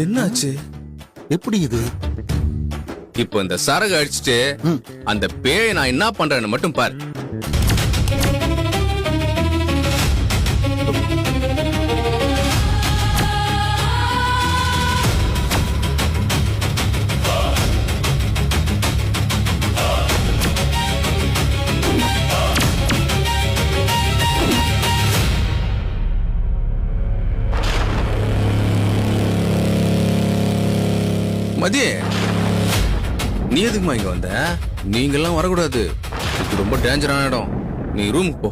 என்னாச்சு? எப்படி இது? இப்போ இந்த சரகு அடிச்சுட்டு அந்த பேயை நான் என்ன பண்றேன்னு மட்டும் பாரு. மதி, நீ எதுக்குமா இங்க வந்த? நீங்க எல்லாம் வரக்கூடாது, இது ரொம்ப டேஞ்சரான இடம். நீ ரூமுக்கு போ.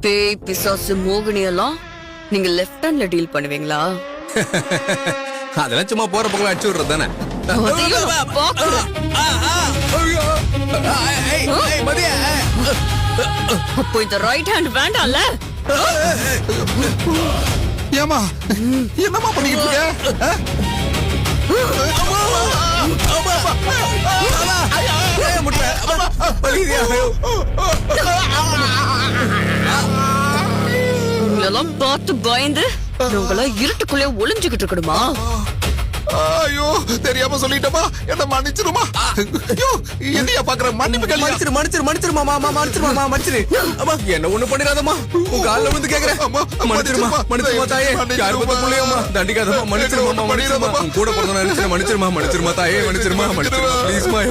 பேய் பிசாசு மோகினி எல்லாம் நீங்க லெஃப்ட் ஹேண்ட்ல டீல் பண்ணுவீங்களா? அதெல்லாம் சும்மா போற பக்கம் அடிச்சு விடுறது தானே. அதையும் நான் பார்க்கிறேன். அப்போ இந்த ரைட் ஹேண்ட் வேண்டாம்ல? ஏமா என்னமா பண்ணிட்டு இருக்க? உங்களெல்லாம் பார்த்து பயந்து உங்களெல்லாம் இருட்டுக்குள்ளே ஒளிஞ்சுக்கிட்டு இருக்கணுமா? ஐயோ, தெரியாம சொல்லிட்டமா, என்ன மன்னிச்சிருமா. ஐயோ, என்னையா பாக்குற? மன்னிப்பு மன்னிச்சிரு மன்னிச்சிரு மன்னிச்சிருமா மாமா, மன்னிச்சிருமா மன்னிச்சிரு. அம்மா என்ன ஒண்ணு பண்ணிடாதம்மா, உன் கால்ல விழுந்து கேக்குறேன். மன்னிச்சிருமா மன்னிச்சிருமா தாயே, யார் பத்த புள்ளையம்மா, தண்டிக்காதம்மா, மன்னிச்சிருமா மன்னிச்சிருமா. உன் கூட பிறந்த நினைச்சு மன்னிச்சிருமா மன்னிச்சிருமா தாயே, மன்னிச்சிருமா மன்னிச்சிருமா ப்ளீஸ்மா.